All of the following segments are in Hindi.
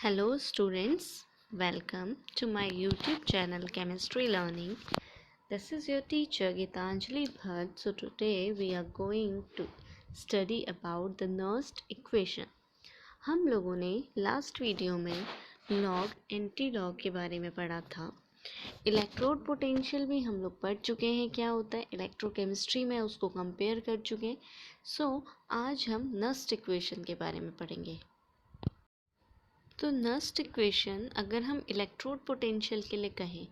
Hello students, welcome to my YouTube channel Chemistry Learning. This is your teacher Gitanjali Bhatt. So today we are going to study about the Nernst equation. हम लोगों ने लास्ट वीडियो में लॉग एंटी लॉग के बारे में पढ़ा था. इलेक्ट्रोड पोटेंशियल भी हम लोग पढ़ चुके हैं क्या होता है. इलेक्ट्रोकेमिस्ट्री में उसको कंपेयर कर चुके हैं. सो आज हम नर्स्ट इक्वेशन के बारे में पढ़ेंगे. तो नर्स्ट इक्वेशन अगर हम इलेक्ट्रोड पोटेंशियल के लिए कहें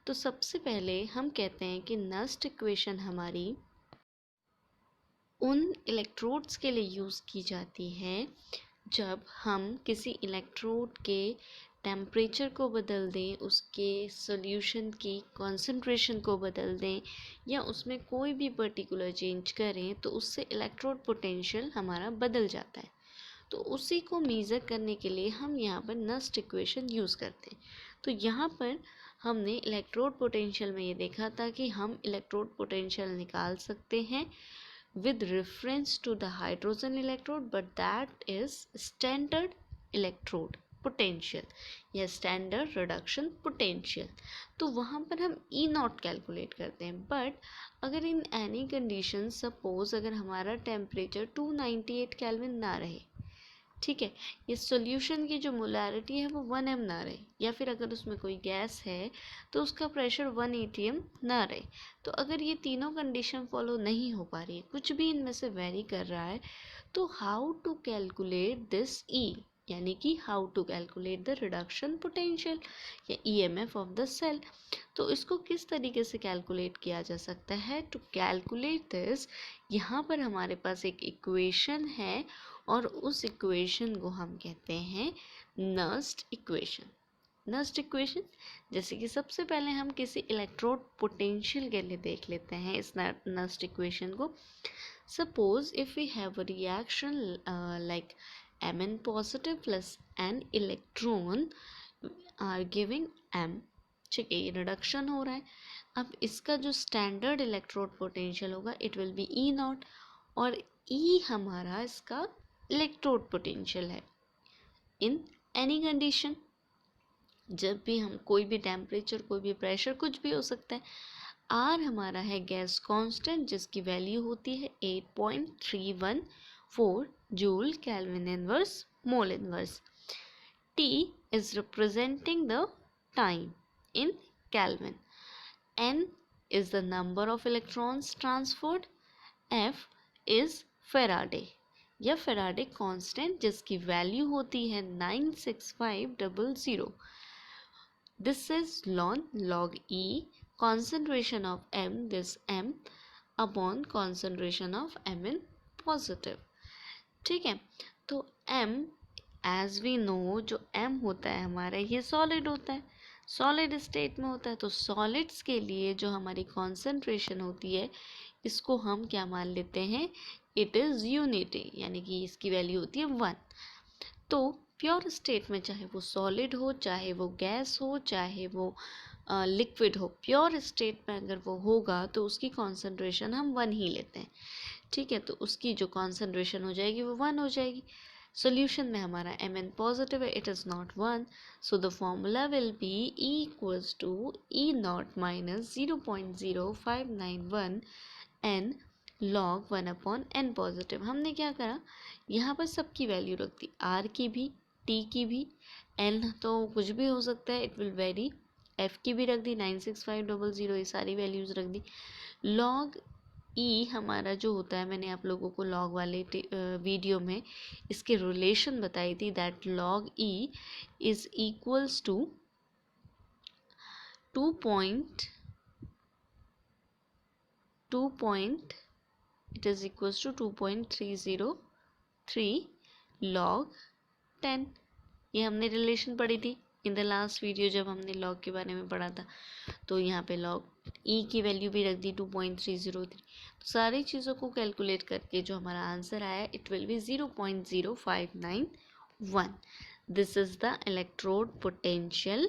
तो सबसे पहले हम कहते हैं कि नर्स्ट इक्वेशन हमारी उन इलेक्ट्रोड्स के लिए यूज़ की जाती है जब हम किसी इलेक्ट्रोड के टेम्परेचर को बदल दें, उसके सॉल्यूशन की कॉन्सेंट्रेशन को बदल दें या उसमें कोई भी पर्टिकुलर चेंज करें तो उससे इलेक्ट्रोड पोटेंशियल हमारा बदल जाता है. तो उसी को मेज़र करने के लिए हम यहाँ पर नर्स्ट इक्वेशन यूज़ करते हैं. तो यहाँ पर हमने इलेक्ट्रोड पोटेंशियल में ये देखा था कि हम इलेक्ट्रोड पोटेंशियल निकाल सकते हैं with reference to the hydrogen electrode, but that is standard electrode potential या standard reduction potential. तो वहाँ पर हम E नॉट कैलकुलेट करते हैं. बट अगर इन एनी कंडीशन सपोज अगर हमारा टेम्परेचर 298 केल्विन ना रहे, ठीक है, ये सॉल्यूशन की जो मोलारिटी है वो 1 m ना रहे, या फिर अगर उसमें कोई गैस है तो उसका प्रेशर 1 atm ना रहे, तो अगर ये तीनों कंडीशन फॉलो नहीं हो पा रही है, कुछ भी इनमें से वेरी कर रहा है, तो how to calculate this E, यानी कि how to calculate the reduction potential या ईएमएफ ऑफ द सेल. तो इसको किस तरीके से कैलकुलेट किया जा सकता है. टू कैलकुलेट दिस यहाँ पर हमारे पास एक इक्वेशन है और उस इक्वेशन को हम कहते हैं नर्स्ट इक्वेशन. नर्स्ट इक्वेशन जैसे कि सबसे पहले हम किसी इलेक्ट्रोड पोटेंशियल के लिए देख लेते हैं इस नर्स्ट इक्वेशन को. Suppose if we have a reaction like Mn positive plus n electron are giving M, ठीक है, ये रिडक्शन हो रहा है. अब इसका जो स्टैंडर्ड इलेक्ट्रोड पोटेंशियल होगा it will be E nought, और ई हमारा इसका इलेक्ट्रोड पोटेंशियल है इन एनी कंडीशन. जब भी हम कोई भी टेम्परेचर, कोई भी प्रेशर, कुछ भी हो सकता है. आर हमारा है गैस कांस्टेंट जिसकी वैल्यू होती है 8.314 joule kelvin inverse mole inverse. T is representing the time in Kelvin. N is the number of electrons transferred. F is Faraday या Faraday constant जिसकी वैल्यू होती है 96500. This is log E concentration of M, this M upon concentration of M in positive. ठीक है, तो M एज वी नो जो M होता है हमारा ये सॉलिड होता है, सॉलिड स्टेट में होता है. तो सॉलिड्स के लिए जो हमारी कॉन्सेंट्रेशन होती है इसको हम क्या मान लेते हैं, इट इज़ यूनिटी, यानी कि इसकी वैल्यू होती है 1. तो प्योर स्टेट में चाहे वो सॉलिड हो, चाहे वो गैस हो, चाहे वो लिक्विड हो, प्योर स्टेट में अगर वो होगा तो उसकी कॉन्सेंट्रेशन हम 1 ही लेते हैं. ठीक है, तो उसकी जो कॉन्सेंट्रेशन हो जाएगी वो 1 हो जाएगी. सॉल्यूशन में हमारा Mn पॉजिटिव है, it is not 1, so the formula will be E equals to E nought minus 0.0591 N log 1 upon N positive. हमने क्या करा, यहाँ पर सबकी वैल्यू रख दी, R की भी, T की भी, N तो कुछ भी हो सकता है, इट विल वेरी, F की भी रख दी 96500, ये सारी वैल्यूज़ रख दी. log E हमारा जो होता है, मैंने आप लोगों को लॉग वाले वीडियो में इसके रिलेशन बताई थी, that log E is equals to 2.303 log 10. ये हमने रिलेशन पढ़ी थी इन द लास्ट वीडियो जब हमने लॉग के बारे में पढ़ा था. तो यहाँ पे लॉग E की वैल्यू भी रख दी 2.303. तो सारी चीज़ों को कैलकुलेट करके जो हमारा आंसर आया it will be 0.0591. This is the electrode potential.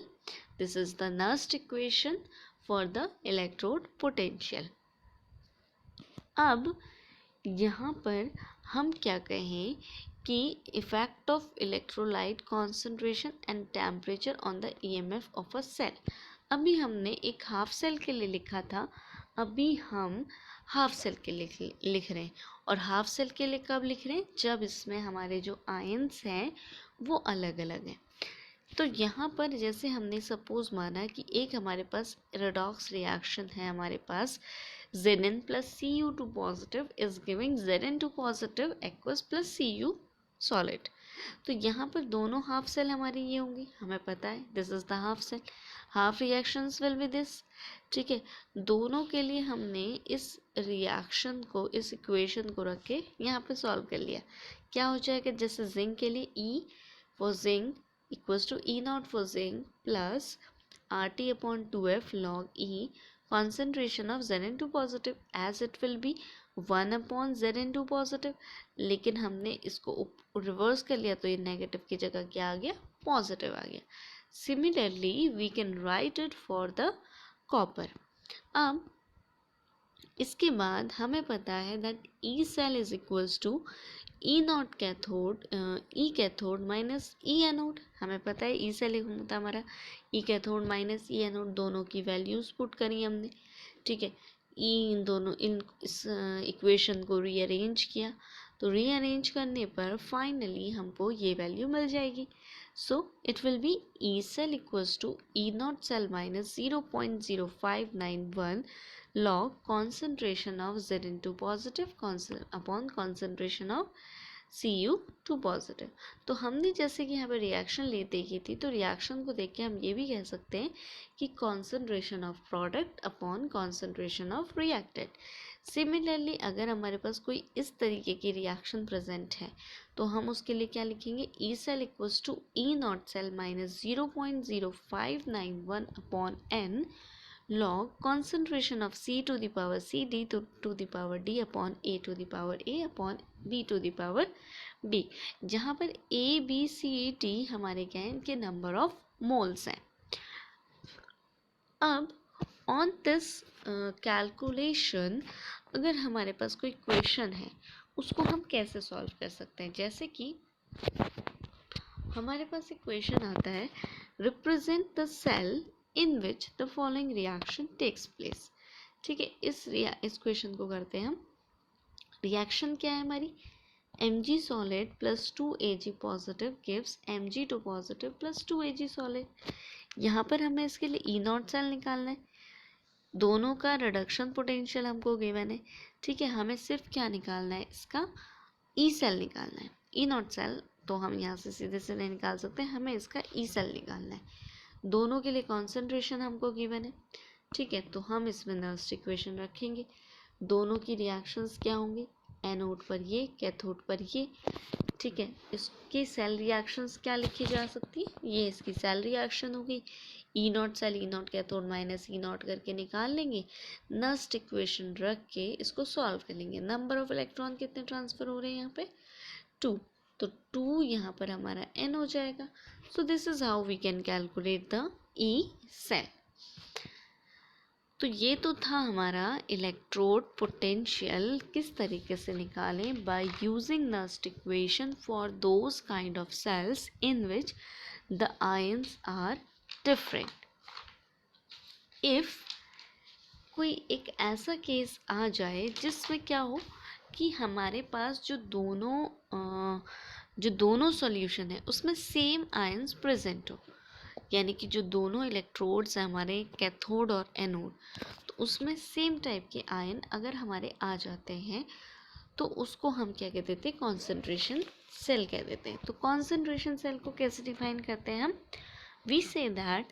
This is the Nernst equation for the electrode potential. अब यहाँ पर हम क्या कहें कि effect of electrolyte concentration and temperature on the EMF of a cell. अभी हमने एक हाफ सेल के लिए लिखा था, अभी हम हाफ सेल के लिए लिख रहे हैं। और हाफ सेल के लिए कब लिख रहे हैं? जब इसमें हमारे जो आयंस हैं वो अलग अलग हैं। तो यहाँ पर जैसे हमने सपोज माना कि एक हमारे पास रेडॉक्स रिएक्शन है, हमारे पास Zn plus Cu2 positive is giving Zn2 positive aqueous plus Cu solid। तो यहाँ पर दोनों हाफ सेल हमारी ये होंगी, हमें पता है this is the half cell, half reactions will be this. ठीक है, दोनों के लिए हमने इस रिएक्शन को, इस इक्वेशन को रख के यहाँ पे सॉल्व कर लिया। क्या हो जाएगा? जैसे जिंक के लिए E for zinc equals to E nought for zinc plus RT upon 2F log E concentration of Zn2 positive as it will be 1 upon Zn2 positive। लेकिन हमने इसको रिवर्स कर लिया तो ये नेगेटिव की जगह क्या आ गया? पॉजिटिव आ गया। Similarly we can write it for the copper. अब इसके बाद हमें पता है that E cell is equals to E not cathode, E cathode minus E anode. हमें पता है ई सेल होता हमारा E cathode minus E anode, दोनों की वैल्यूज पुट करी हमने। ठीक है, इन दोनों इस इक्वेशन को रीअरेंज किया, तो रीअरेंज करने पर फाइनली हमको ये वैल्यू मिल जाएगी। So it will be E cell equals to E not cell minus 0.0591 log concentration of Zn2 positive upon concentration of Cu2 positive। तो हमने जैसे कि यहाँ पे रिएक्शन देखी थी, तो रिएक्शन को देख के हम ये भी कह सकते हैं कि concentration of product upon concentration of reactant. Similarly अगर हमारे पास कोई इस तरीके की रिएक्शन प्रेजेंट है तो हम उसके लिए क्या लिखेंगे? E cell equals to E not cell minus 0.0591 upon n log concentration of C to the power C D to the power D upon A to the power A upon B to the power B, जहाँ पर A B C D हमारे क्या हैं? इनके नंबर ऑफ मोल्स हैं। अब ऑन दिस कैलकुलेशन अगर हमारे पास कोई क्वेश्चन है उसको हम कैसे सॉल्व कर सकते हैं? जैसे कि हमारे पास एक क्वेश्चन आता है, represent the cell in which the following reaction takes place। ठीक है, इस क्वेश्चन को करते हैं हम। रिएक्शन क्या है हमारी? Mg solid plus 2Ag positive gives Mg2 positive plus 2Ag solid। यहाँ पर हमें इसके लिए E नॉट सेल निकालना है, दोनों का रिडक्शन पोटेंशियल हमको गिवन है। ठीक है, हमें सिर्फ क्या निकालना है? इसका E सेल निकालना है। E नॉट सेल तो हम यहाँ से सीधे सीधे निकाल सकते हैं, हमें इसका E सेल निकालना है। दोनों के लिए कॉन्सेंट्रेशन हमको गिवन है। ठीक है, तो हम इसमें नर्स्ट इक्वेशन रखेंगे। दोनों की रिएक्शंस क्या होंगी? एनोड पर ये, कैथोड पर ये। ठीक है, इसकी सेल रिएक्शंस क्या लिखी जा सकती है? ये इसकी सेल रिएक्शन होगी। E not cell E not cathode minus E naught करके निकाल लेंगे, नर्स्ट इक्वेशन रख के इसको सॉल्व कर लेंगे। नंबर ऑफ इलेक्ट्रॉन कितने ट्रांसफर हो रहे हैं यहाँ पे? 2, तो 2 यहाँ पर हमारा n हो जाएगा। So this is how we can calculate the E cell. तो ये तो था हमारा इलेक्ट्रोड पोटेंशियल किस तरीके से निकालें, by using Nernst equation for those kind of cells in which the ions are different. If कोई एक ऐसा केस आ जाए जिसमें क्या हो कि हमारे पास जो दोनों सॉल्यूशन है उसमें सेम आयंस प्रेजेंट हो, यानी कि जो दोनों इलेक्ट्रोड्स हैं हमारे कैथोड और एनोड, तो उसमें सेम टाइप के आयन अगर हमारे आ जाते हैं तो उसको हम क्या कह देते हैं? कॉन्सेंट्रेशन सेल कह देते हैं। तो कॉन्सेंट्रेशन सेल को कैसे डिफाइन करते हैं हम? We say that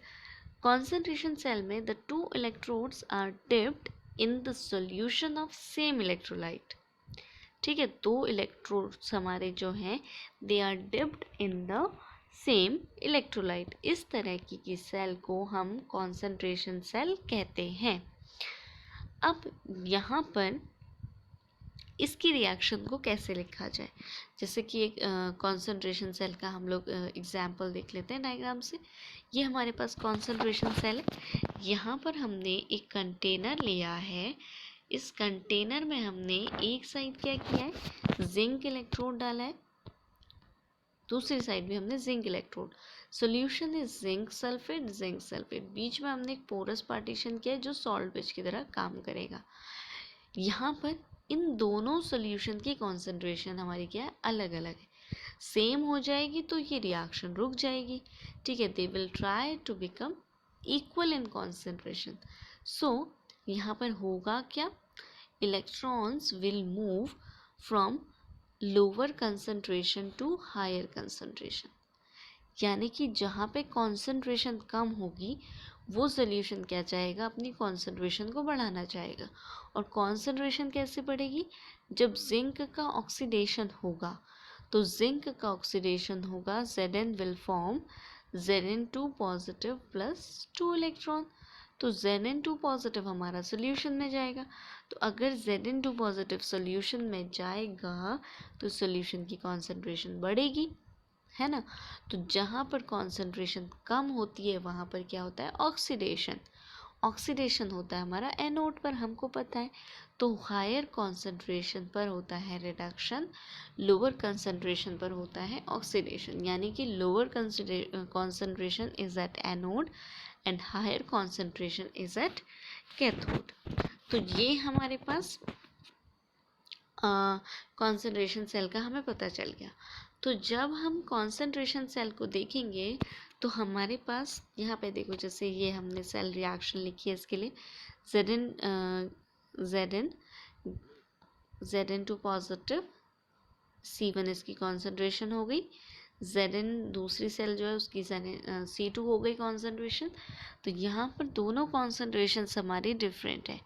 concentration cell में the 2 electrodes are dipped in the solution of same electrolyte. ठीक है, 2 इलेक्ट्रोड्स हमारे जो हैं they are dipped in the same electrolyte. इस तरह की सेल को हम कॉन्सेंट्रेशन सेल कहते हैं। अब यहाँ पर इसकी रिएक्शन को कैसे लिखा जाए? जैसे कि एक कॉन्सेंट्रेशन सेल का हम लोग एग्जाम्पल देख लेते हैं डायग्राम से। ये हमारे पास कॉन्सेंट्रेशन सेल है। यहाँ पर हमने एक कंटेनर लिया है, इस कंटेनर में हमने एक साइड क्या किया है? जिंक इलेक्ट्रोड डाला है दूसरी साइड भी हमने zinc electrode. Solution is zinc sulphate, बीच में हमने एक पोरस पार्टीशन किया है जो सॉल्ट ब्रिज की तरह काम करेगा। यहाँ पर इन दोनों सोल्यूशन की कॉन्सेंट्रेशन हमारी क्या है, अलग अलग है। सेम हो जाएगी तो ये रिएक्शन रुक जाएगी, ठीक है। They will try to become equal in concentration. So यहाँ पर होगा क्या, electrons will move from lower concentration to higher concentration, यानी कि जहाँ पे कॉन्सेंट्रेशन कम होगी वो सोल्यूशन क्या चाहेगा, अपनी कॉन्सेंट्रेशन को बढ़ाना चाहेगा। और कॉन्सेंट्रेशन कैसे बढ़ेगी, जब जिंक का ऑक्सीडेशन होगा, तो जिंक का ऑक्सीडेशन होगा, Zn will form Zn2 positive plus 2 electron. तो Zn2 पॉजिटिव हमारा सोल्यूशन में जाएगा। तो अगर Zn2 पॉजिटिव सोल्यूशन में जाएगा तो सोल्यूशन की कॉन्सेंट्रेशन बढ़ेगी, है ना। तो जहाँ पर कॉन्सेंट्रेशन कम होती है वहाँ पर क्या होता है, ऑक्सीडेशन। ऑक्सीडेशन होता है हमारा एनोड पर, हमको पता है। तो हायर कॉन्सेंट्रेशन पर होता है रिडक्शन, लोअर कंसंट्रेशन पर होता है ऑक्सीडेशन, यानी कि lower concentration is at anode and higher concentration is at cathode. तो ये हमारे पास कॉन्सेंट्रेशन सेल का हमें पता चल गया। तो जब हम कॉन्सेंट्रेशन सेल को देखेंगे तो हमारे पास यहाँ पे देखो, जैसे ये हमने सेल रिएक्शन लिखी है, इसके लिए Zn2 पॉजिटिव, C1 इसकी कॉन्सेंट्रेशन हो गई, Zn दूसरी सेल जो है उसकी C2 हो गई कॉन्सेंट्रेशन। तो यहाँ पर दोनों कॉन्सेंट्रेशन हमारी डिफरेंट है।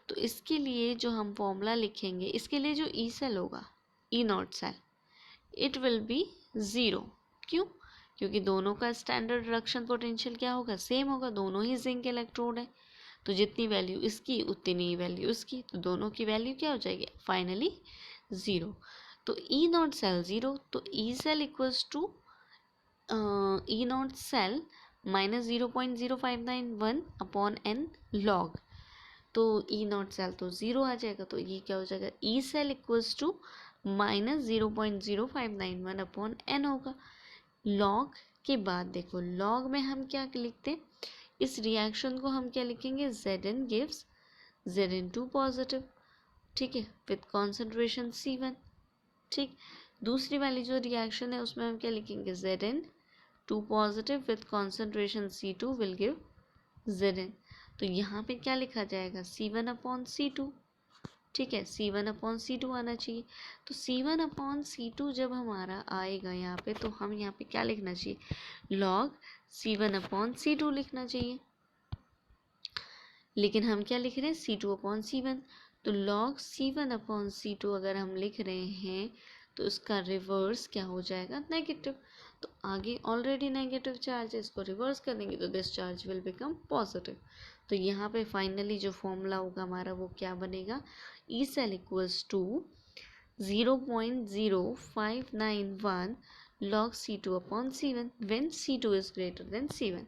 तो इसके लिए जो हम फॉर्मूला लिखेंगे, इसके लिए जो ई सेल होगा, E not cell, it will be 0। क्यों, क्योंकि दोनों का स्टैंडर्ड रिडक्शन पोटेंशियल क्या होगा, सेम होगा, दोनों ही जिंक इलेक्ट्रोड है। तो जितनी वैल्यू इसकी उतनी ही वैल्यू इसकी, तो दोनों की वैल्यू क्या हो जाएगी, फाइनली 0। तो ई नॉट सेल 0, तो E cell equals to E not cell minus 0.0591 upon n log. तो ई नॉट सेल तो 0 आ जाएगा, तो ये क्या हो जाएगा, E cell equals to minus 0.0591 upon n होगा। लॉग के बाद देखो, लॉग में हम क्या लिखते हैं, इस रिएक्शन को हम क्या लिखेंगे, Zn गिव्स Zn2 पॉजिटिव, ठीक है, विथ कॉन्सेंट्रेशन C1, ठीक। दूसरी वाली जो रिएक्शन है उसमें हम क्या लिखेंगे, Zn2 positive with concentration C2 will give Zn। तो यहाँ पे क्या लिखा जाएगा, C1 अपॉन C2, ठीक है, C1 अपॉन C2 आना चाहिए। तो C1 अपॉन C2 जब हमारा आएगा यहाँ पे, तो हम यहाँ पे क्या लिखना चाहिए, लॉग C1 अपॉन C2 लिखना चाहिए। लेकिन हम क्या लिख रहे हैं, C2 अपॉन C1। तो लॉग C1 अपॉन C2 अगर हम लिख रहे हैं तो इसका रिवर्स क्या हो जाएगा, नेगेटिव। तो आगे ऑलरेडी नेगेटिव चार्ज है, इसको रिवर्स कर देंगे तो this charge will become positive. तो यहाँ पे फाइनली जो फॉर्मूला होगा हमारा वो क्या बनेगा, E cell equals to 0.0591 log C2 upon C1 when C2 is greater than C1।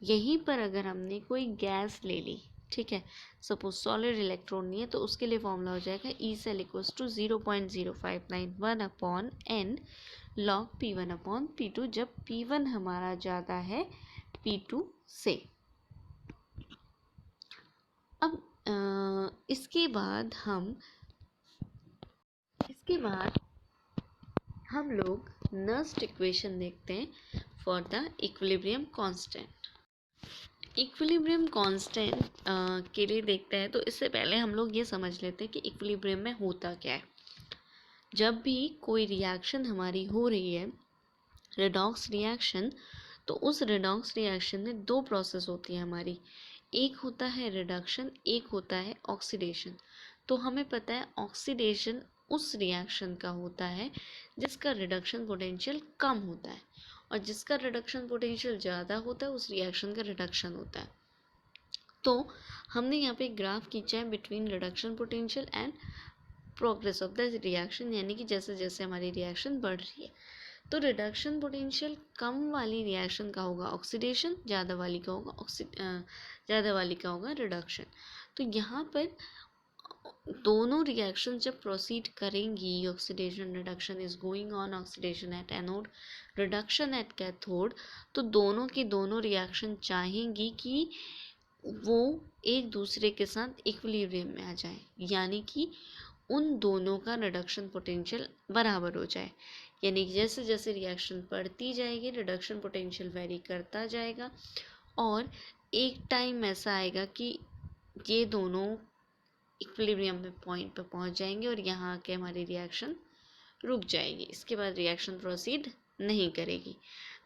यहीं पर अगर हमने कोई गैस ले ली, ठीक है, सपोज सॉलिड इलेक्ट्रॉन नहीं है, तो उसके लिए फॉर्मूला हो जाएगा E cell equals to 0.0591 upon n log P1 upon P2, जब P1 हमारा ज़्यादा है P2 से। अब इसके बाद हम लोग नर्स्ट इक्वेशन देखते हैं for the equilibrium constant. Equilibrium constant के लिए देखते हैं, तो इससे पहले हम लोग ये समझ लेते हैं कि इक्विलिब्रियम में होता क्या है। जब भी कोई रिएक्शन हमारी हो रही है, रेडॉक्स रिएक्शन, तो उस रेडॉक्स रिएक्शन में दो प्रोसेस होती है हमारी, एक होता है रिडक्शन, एक होता है ऑक्सीडेशन। तो हमें पता है ऑक्सीडेशन उस रिएक्शन का होता है जिसका रिडक्शन पोटेंशियल कम होता है, और जिसका रिडक्शन पोटेंशियल ज़्यादा होता है उस रिएक्शन का रिडक्शन होता है। तो हमने यहाँ पे ग्राफ खींचा है between reduction potential and progress of the reaction, यानी कि जैसे जैसे हमारी रिएक्शन बढ़ रही है। तो रिडक्शन पोटेंशियल कम वाली रिएक्शन का होगा ऑक्सीडेशन, ज़्यादा वाली का होगा रिडक्शन। तो यहाँ पर दोनों रिएक्शन जब प्रोसीड करेंगी, oxidation reduction is going on, oxidation at anode, reduction eight cathode, तो दोनों की दोनों रिएक्शन चाहेंगी कि वो एक दूसरे के साथ इक्विलिब्रियम में आ जाए, यानी कि उन दोनों का रिडक्शन पोटेंशियल बराबर हो जाए। यानी कि जैसे जैसे रिएक्शन बढ़ती जाएगी रिडक्शन पोटेंशियल वेरी करता जाएगा और एक टाइम ऐसा आएगा कि ये दोनों इक्विलिब्रियम में पॉइंट पे पहुंच जाएंगे और यहाँ आके हमारी रिएक्शन रुक जाएगी, इसके बाद रिएक्शन प्रोसीड नहीं करेगी।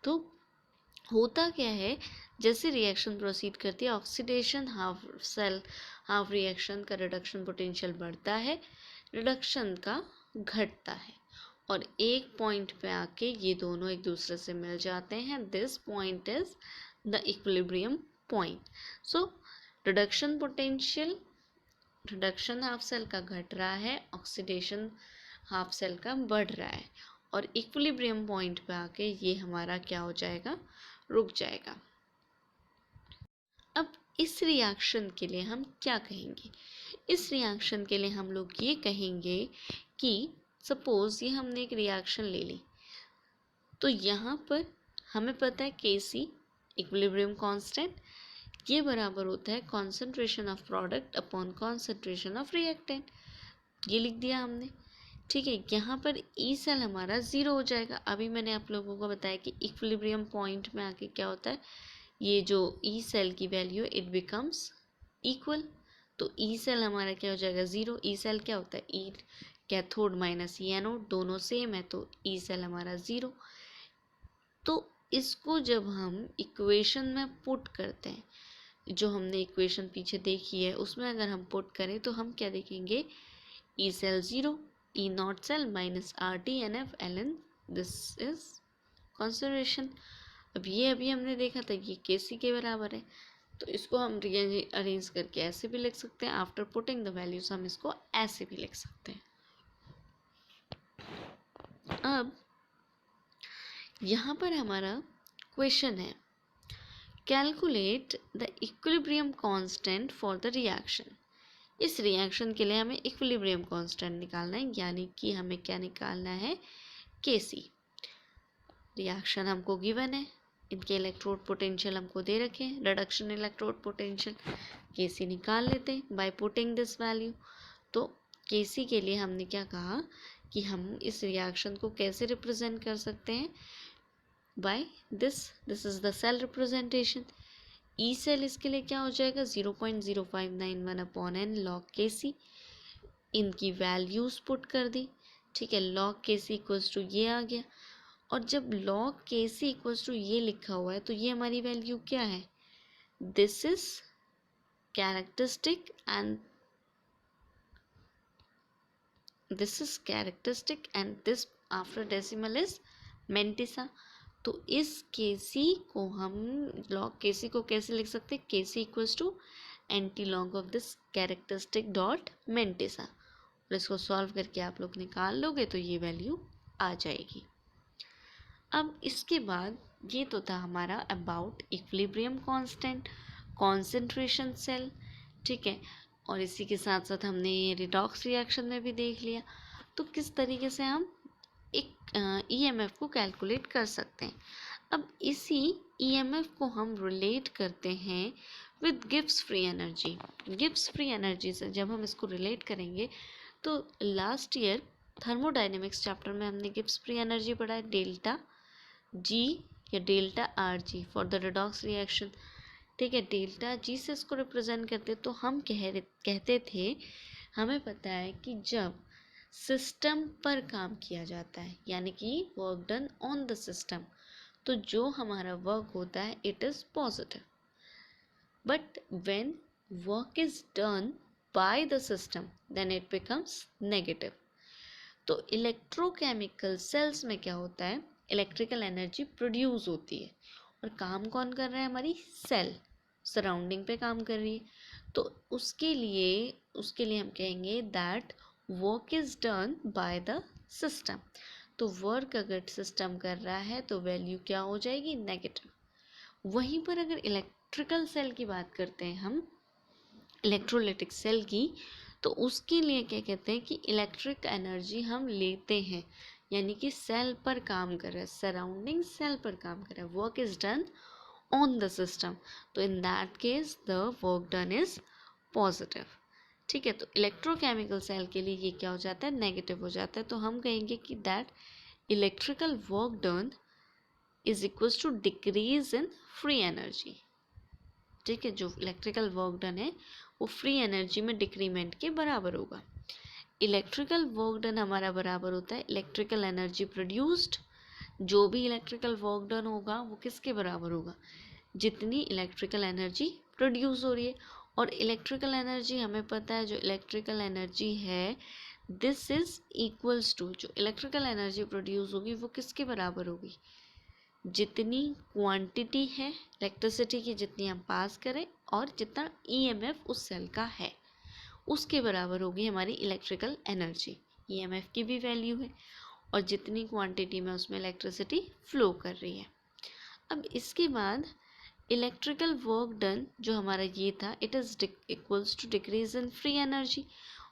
तो होता क्या है, जैसे रिएक्शन प्रोसीड करती है oxidation half cell half reaction का रिडक्शन पोटेंशियल बढ़ता है, रिडक्शन का घटता है और एक पॉइंट पे आके ये दोनों एक दूसरे से मिल जाते हैं। This point is the equilibrium point. So reduction potential, reduction half cell का घट रहा है, ऑक्सीडेशन हाफ सेल का बढ़ रहा है और इक्विलिब्रियम पॉइंट पे आके ये हमारा क्या हो जाएगा, रुक जाएगा। अब इस रिएक्शन के लिए हम क्या कहेंगे, इस रिएक्शन के लिए हम लोग ये कहेंगे कि सपोज ये हमने एक रिएक्शन ले ली, तो यहाँ पर हमें पता है Kc इक्विलिब्रियम कांस्टेंट, ये बराबर होता है concentration of product upon concentration of reactant, ये लिख दिया हमने। ठीक है, यहाँ पर ई सेल हमारा ज़ीरो हो जाएगा। अभी मैंने आप लोगों को बताया कि इक्विलिब्रियम पॉइंट में आके क्या होता है, ये जो ई सेल की वैल्यू इट बिकम्स इक्वल, तो ई सेल हमारा क्या हो जाएगा, ज़ीरो। ई सेल क्या होता है, ई कैथोड माइनस ई एनोड, दोनों सेम है तो ई सेल हमारा ज़ीरो। तो इसको जब हम इक्वेशन में पुट करते हैं, जो हमने इक्वेशन पीछे देखी है उसमें अगर हम पुट करें तो हम क्या देखेंगे, E cell zero, E not cell minus R T N F L N, this is concentration. अब ये अभी हमने देखा था ये केसी के बराबर है, तो इसको हम अरेंज करके ऐसे भी लिख सकते हैं, आफ्टर पुटिंग द वैल्यूज हम इसको ऐसे भी लिख सकते हैं। अब यहाँ पर हमारा क्वेश्चन है, calculate the equilibrium constant for the reaction. इस रिएक्शन के लिए हमें इक्विलिब्रियम कांस्टेंट निकालना है, यानी कि हमें क्या निकालना है, Kc। रिएक्शन हमको गिवन है, इनके इलेक्ट्रोड पोटेंशियल हमको दे रखे हैं, रिडक्शन इलेक्ट्रोड पोटेंशियल Kc निकाल लेते हैं बाय पुटिंग दिस वैल्यू। तो Kc के लिए हमने क्या कहा कि हम इस रिएक्शन को कैसे रिप्रेजेंट कर सकते हैं, by this is the cell representation. E cell इसके लिए क्या हो जाएगा, 0.0591 अपॉन एन लॉग Kc, इनकी वैल्यूज पुट कर दी। ठीक है, लॉग Kc इक्वल्स टू ये आ गया, और जब लॉग Kc इक्वल्स टू ये लिखा हुआ है तो ये हमारी वैल्यू क्या है, this is characteristic and this after decimal is mantissa. तो इस Kc को हम लॉग Kc को कैसे लिख सकते हैं, Kc equals to anti log of this characteristic dot mantissa, और इसको सॉल्व करके आप लोग निकाल लोगे तो ये वैल्यू आ जाएगी। अब इसके बाद ये तो था हमारा about equilibrium constant, concentration cell. ठीक है, और इसी के साथ साथ हमने रिडॉक्स रिएक्शन में भी देख लिया तो किस तरीके से हम एक ईएमएफ को कैलकुलेट कर सकते हैं। अब इसी ईएमएफ को हम रिलेट करते हैं with Gibbs free energy. Gibbs free energy से जब हम इसको रिलेट करेंगे तो लास्ट ईयर थर्मोडायनेमिक्स चैप्टर में हमने गिब्स फ्री एनर्जी पढ़ा है, डेल्टा जी या delta R G for the redox reaction. ठीक है, डेल्टा जी से इसको रिप्रेजेंट करते तो हम कहते थे, हमें पता है कि जब सिस्टम पर काम किया जाता है यानी कि work done on the system, तो जो हमारा वर्क होता है it is positive, but when work is done by the system then it becomes negative. तो इलेक्ट्रोकेमिकल सेल्स में क्या होता है, इलेक्ट्रिकल एनर्जी प्रोड्यूस होती है और काम कौन कर रहा है, हमारी सेल सराउंडिंग पे काम कर रही है। तो उसके लिए हम कहेंगे that work is done by the system. तो वर्क अगर सिस्टम कर रहा है तो वैल्यू क्या हो जाएगी, नेगेटिव। वहीं पर अगर इलेक्ट्रिकल सेल की बात करते हैं हम, इलेक्ट्रोलिटिक सेल की, तो उसके लिए क्या कहते हैं कि इलेक्ट्रिक एनर्जी हम लेते हैं, यानी कि सेल पर काम कर रहा है, सराउंडिंग सेल पर काम कर रहा है, work is done on the system, तो in that case the work done is positive. ठीक है, तो इलेक्ट्रोकेमिकल सेल के लिए ये क्या हो जाता है, नेगेटिव हो जाता है। तो हम कहेंगे कि that electrical work done is equal to decrease in free energy. ठीक है, जो इलेक्ट्रिकल वर्क डन है वो फ्री एनर्जी में डिक्रीमेंट के बराबर होगा। इलेक्ट्रिकल वर्क डन हमारा बराबर होता है इलेक्ट्रिकल एनर्जी प्रोड्यूस्ड। जो भी इलेक्ट्रिकल वर्क डन होगा वो किसके बराबर होगा, जितनी इलेक्ट्रिकल एनर्जी प्रोड्यूस हो रही है। और इलेक्ट्रिकल एनर्जी हमें पता है, जो इलेक्ट्रिकल एनर्जी है दिस इज इक्वल्स टू, जो इलेक्ट्रिकल एनर्जी प्रोड्यूस होगी वो किसके बराबर होगी, जितनी क्वांटिटी है इलेक्ट्रिसिटी की, जितनी हम पास करें और जितना ईएमएफ उस सेल का है उसके बराबर होगी हमारी इलेक्ट्रिकल एनर्जी। ईएमएफ की भी वैल्यू है और जितनी क्वांटिटी में उसमें इलेक्ट्रिसिटी फ्लो कर रही है। अब इसके बाद इलेक्ट्रिकल वर्क डन जो हमारा ये था, it is equals to decrease in free energy,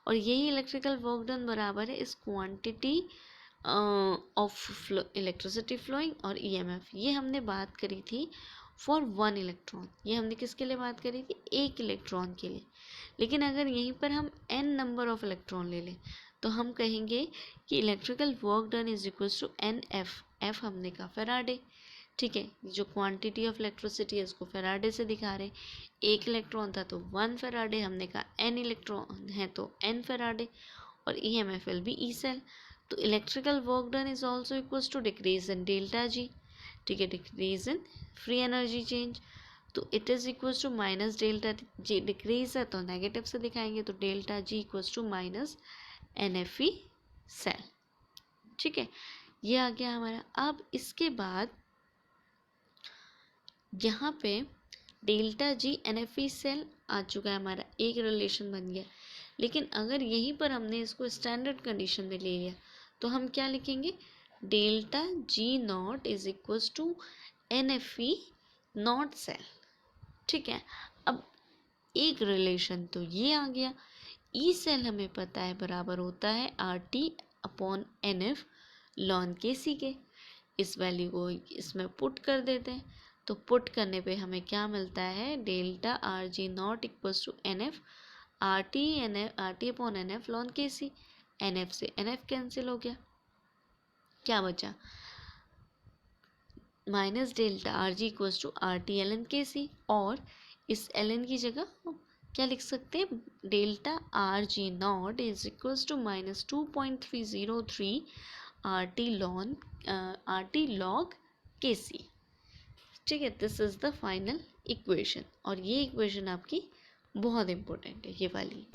और यही इलेक्ट्रिकल वर्क डन बराबर है इस क्वांटिटी ऑफ इलेक्ट्रिसिटी फ्लोइंग और ईएमएफ। ये हमने बात करी थी फॉर वन इलेक्ट्रॉन, ये हमने किसके लिए बात करी थी, एक इलेक्ट्रॉन के लिए। लेकिन अगर यहीं पर हम n नंबर ऑफ इलेक्ट्रॉन ले लें तो हम कहेंगे कि electrical work done is equals to n F. F हमने कहा फैराडे। ठीक है, जो क्वांटिटी ऑफ इलेक्ट्रिसिटी है उसको फैराडे से दिखा रहे, एक इलेक्ट्रॉन था तो 1 फैराडे, हमने कहा n इलेक्ट्रॉन है तो n फैराडे, और EMF will be E cell. तो electrical work done is also equals to decrease in delta G. ठीक है, decrease in free energy change, तो it is equals to minus delta G, decrease है तो नेगेटिव से दिखाएंगे, तो delta G equals to minus NFE cell. ठीक है, ये आ गया हमारा। अब इसके बाद यहाँ पे डेल्टा जी NFE सेल आ चुका है हमारा, एक रिलेशन बन गया। लेकिन अगर यहीं पर हमने इसको स्टैंडर्ड कंडीशन में ले लिया तो हम क्या लिखेंगे, delta G nought is equals to NFE nought cell. ठीक है, अब एक रिलेशन तो ये आ गया। ई सेल हमें पता है बराबर होता है RT upon NF ln KC के। इस वैल्यू को इसमें पुट कर देते हैं, तो पुट करने पे हमें क्या मिलता है, delta RG nought equals to NF RT upon NF ln KC। NF से NF कैंसिल हो गया, क्या बचा, minus delta RG equals to RT ln KC, और इस ln की जगह क्या लिख सकते हैं, delta RG nought is equals to minus 2.303 RT log KC। ठीक है, this is the final equation, और ये इक्वेशन आपकी बहुत इंपॉर्टेंट है ये वाली।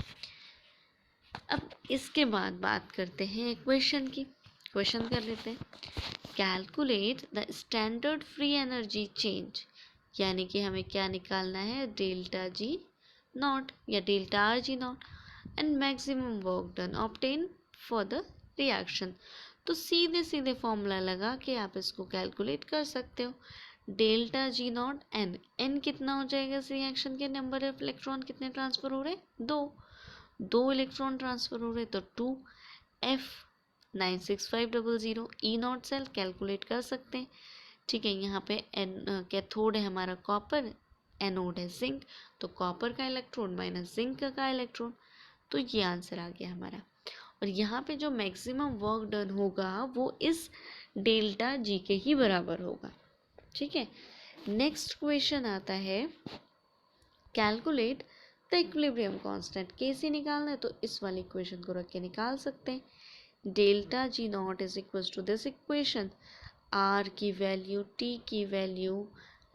अब इसके बाद बात करते हैं इक्वेशन की। क्वेश्चन कर लेते हैं, calculate the standard free energy change, यानी कि हमें क्या निकालना है, डेल्टा जी नॉट या delta RG not and maximum work done obtain for the reaction. तो सीधे सीधे फॉर्मूला लगा के आप इसको कैलकुलेट कर सकते हो। Delta G nought n, n कितना हो जाएगा इस रिएक्शन के, नंबर ऑफ इलेक्ट्रॉन कितने ट्रांसफर हो रहे हैं, दो इलेक्ट्रॉन ट्रांसफर हो रहे, तो 2 F 96500 E not cell calculate कर सकते हैं। ठीक है, यहाँ पे कैथोड है हमारा कॉपर, एनोड है जिंक, तो कॉपर का इलेक्ट्रॉन माइनस जिंक का इलेक्ट्रॉन, तो ये आंसर आ गया हमारा। और यहाँ पे जो मैक्सिमम वर्क डन होगा वो इस डेल्टा जी के ही बराबर होगा। ठीक है, नेक्स्ट क्वेश्चन आता है, कैलकुलेट द इक्विलिब्रियम कांस्टेंट। कैसे निकालना है, तो इस वाली इक्वेशन को रख के निकाल सकते हैं। Delta G nought is equal to this equation, R की वैल्यू, टी की वैल्यू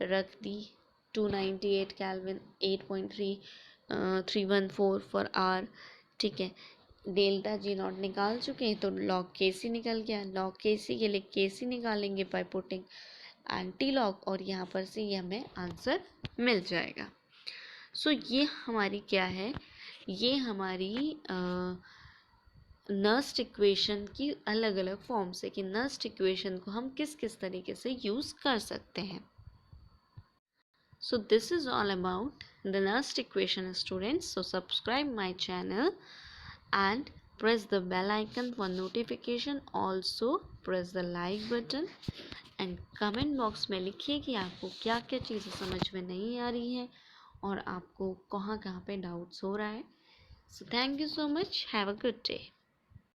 रख दी 298 केल्विन, 8.314 फॉर आर। ठीक है, डेल्टा जी नॉट निकाल चुके हैं, तो लॉग KC निकल गया। लॉग KC के लिए KC निकालेंगे बाय पुटिंग एंटी लॉग, और यहाँ पर से ये हमें आंसर मिल जाएगा। सो ये हमारी क्या है, ये हमारी नर्स्ट इक्वेशन की अलग अलग फॉर्म्स है कि नर्स्ट इक्वेशन को हम किस किस तरीके से यूज़ कर सकते हैं। So this is all about the Nernst equation, students. So subscribe my channel and press the bell icon for notification. Also press the like button and comment box में लिखिए कि आपको क्या क्या चीज़ें समझ में नहीं आ रही है और आपको कहाँ कहाँ पे डाउट्स हो रहा है. So thank you so much. Have a good day.